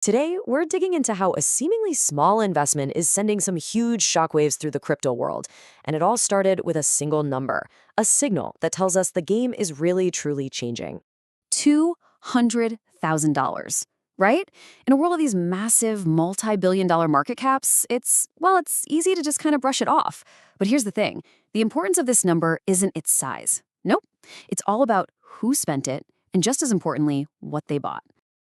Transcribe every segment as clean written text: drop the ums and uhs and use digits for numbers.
Today, we're digging into how a seemingly small investment is sending some huge shockwaves through the crypto world. And it all started with a single number, a signal that tells us the game is really truly changing. $200,000, right? In a world of these massive multi-billion-dollar market caps, it's easy to just kind of brush it off. But here's the thing. The importance of this number isn't its size. Nope. It's all about who spent it, and just as importantly, what they bought.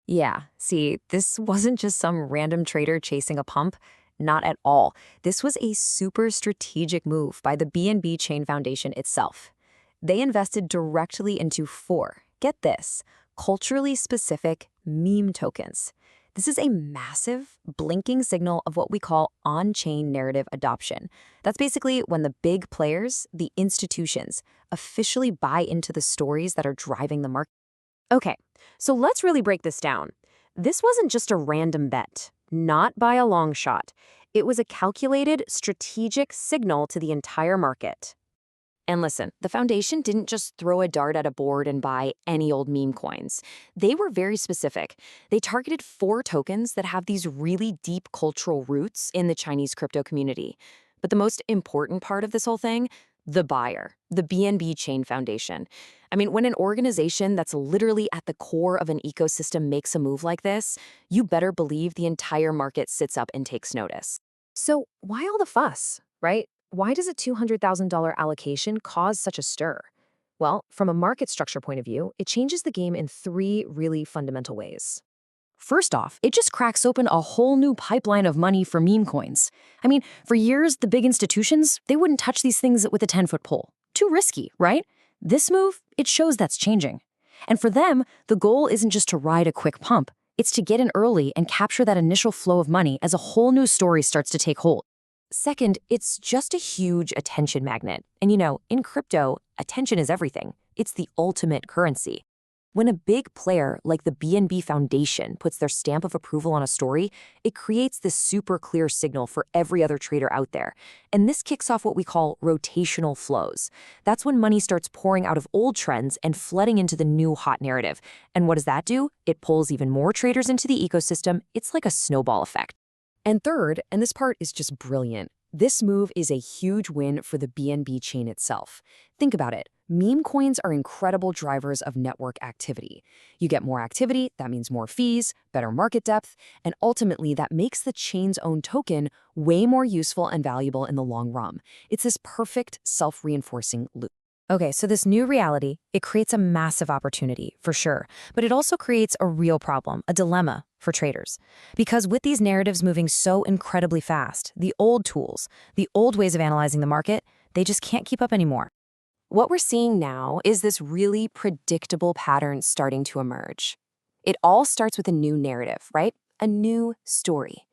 Yeah, see, this wasn't just some random trader chasing a pump. Not at all. This was a super strategic move by the BNB Chain Foundation itself. They invested directly into four, get this, culturally specific meme tokens. This is a massive, blinking signal of what we call on-chain narrative adoption. That's basically when the big players, the institutions, officially buy into the stories that are driving the market. Okay, so let's really break this down. This wasn't just a random bet, not by a long shot. It was a calculated, strategic signal to the entire market. And listen, the foundation didn't just throw a dart at a board and buy any old meme coins. They were very specific. They targeted four tokens that have these really deep cultural roots in the Chinese crypto community. But the most important part of this whole thing, the buyer, the BNB Chain Foundation. I mean, when an organization that's literally at the core of an ecosystem makes a move like this, you better believe the entire market sits up and takes notice. So why all the fuss, right? Why does a $200,000 allocation cause such a stir? Well, from a market structure point of view, it changes the game in three really fundamental ways. First off, it just cracks open a whole new pipeline of money for meme coins. I mean, for years, the big institutions, they wouldn't touch these things with a 10-foot pole. Too risky, right? This move, it shows that's changing. And for them, the goal isn't just to ride a quick pump. It's to get in early and capture that initial flow of money as a whole new story starts to take hold. Second, it's just a huge attention magnet. And in crypto, attention is everything. It's the ultimate currency. When a big player like the BNB Foundation puts their stamp of approval on a story, it creates this super clear signal for every other trader out there. And this kicks off what we call rotational flows. That's when money starts pouring out of old trends and flooding into the new hot narrative. And what does that do? It pulls even more traders into the ecosystem. It's like a snowball effect. And third, and this part is just brilliant, this move is a huge win for the BNB chain itself. Think about it. Meme coins are incredible drivers of network activity. You get more activity, that means more fees, better market depth, and ultimately that makes the chain's own token way more useful and valuable in the long run. It's this perfect self-reinforcing loop. Okay, so this new reality, it creates a massive opportunity, for sure, but it also creates a real problem, a dilemma for traders. Because with these narratives moving so incredibly fast, the old tools, the old ways of analyzing the market, they just can't keep up anymore. What we're seeing now is this really predictable pattern starting to emerge. It all starts with a new narrative, right? A new story.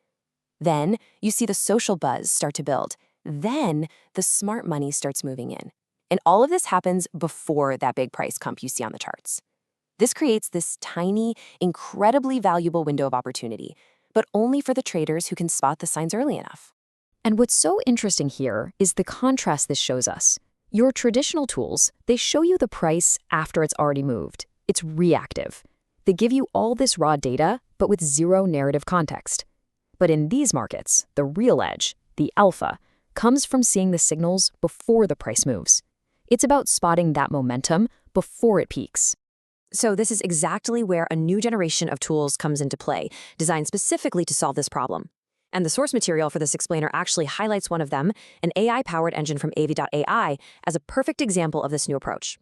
Then you see the social buzz start to build. Then the smart money starts moving in. And all of this happens before that big price pump you see on the charts. This creates this tiny, incredibly valuable window of opportunity, but only for the traders who can spot the signs early enough. And what's so interesting here is the contrast this shows us. Your traditional tools, they show you the price after it's already moved. It's reactive. They give you all this raw data, but with zero narrative context. But in these markets, the real edge, the alpha, comes from seeing the signals before the price moves. It's about spotting that momentum before it peaks. So this is exactly where a new generation of tools comes into play, designed specifically to solve this problem. And the source material for this explainer actually highlights one of them, an AI-powered engine from av.ai, as a perfect example of this new approach.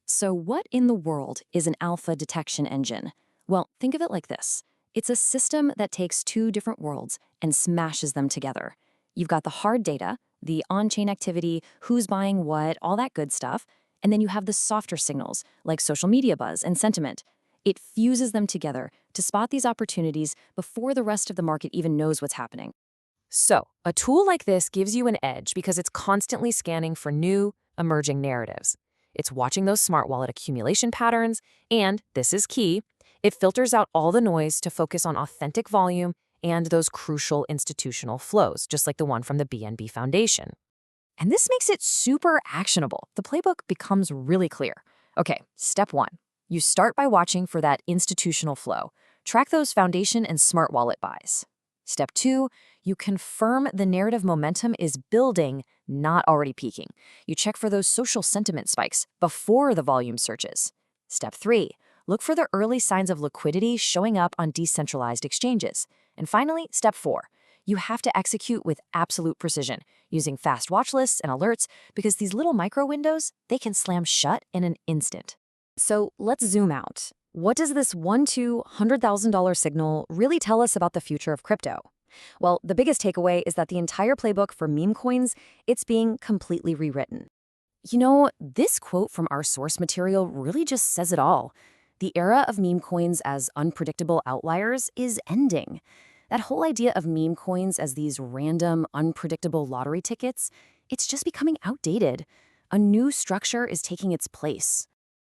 So what in the world is an alpha detection engine? Well, think of it like this. It's a system that takes two different worlds and smashes them together. You've got the hard data, the on-chain activity, who's buying what, all that good stuff, and then you have the softer signals, like social media buzz and sentiment. It fuses them together to spot these opportunities before the rest of the market even knows what's happening. So, a tool like this gives you an edge because it's constantly scanning for new, emerging narratives. It's watching those smart wallet accumulation patterns, and, this is key, it filters out all the noise to focus on authentic volume and those crucial institutional flows, just like the one from the BNB Foundation. And this makes it super actionable. The playbook becomes really clear. Okay, step one. You start by watching for that institutional flow. Track those foundation and smart wallet buys. Step 2, you confirm the narrative momentum is building, not already peaking. You check for those social sentiment spikes before the volume surges. Step 3, look for the early signs of liquidity showing up on decentralized exchanges. And finally, step 4, you have to execute with absolute precision, using fast watch lists and alerts, because these little micro windows, they can slam shut in an instant. So let's zoom out. What does this $1,200,000 signal really tell us about the future of crypto? Well, the biggest takeaway is that the entire playbook for meme coins, it's being completely rewritten. You know, this quote from our source material really just says it all. The era of meme coins as unpredictable outliers is ending. That whole idea of meme coins as these random, unpredictable lottery tickets, it's just becoming outdated. A new structure is taking its place.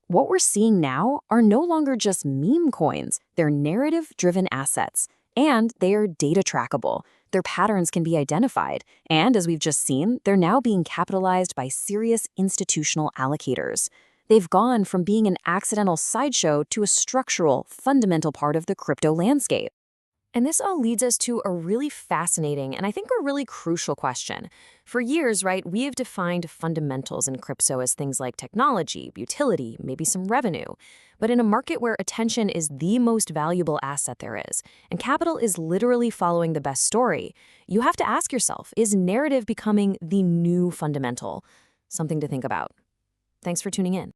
What we're seeing now are no longer just meme coins. They're narrative-driven assets, and they are data trackable. Their patterns can be identified, and as we've just seen, they're now being capitalized by serious institutional allocators. They've gone from being an accidental sideshow to a structural, fundamental part of the crypto landscape. And this all leads us to a really fascinating and I think a really crucial question. For years, right, we have defined fundamentals in crypto as things like technology, utility, maybe some revenue. But in a market where attention is the most valuable asset there is, and capital is literally following the best story, you have to ask yourself, is narrative becoming the new fundamental? Something to think about. Thanks for tuning in.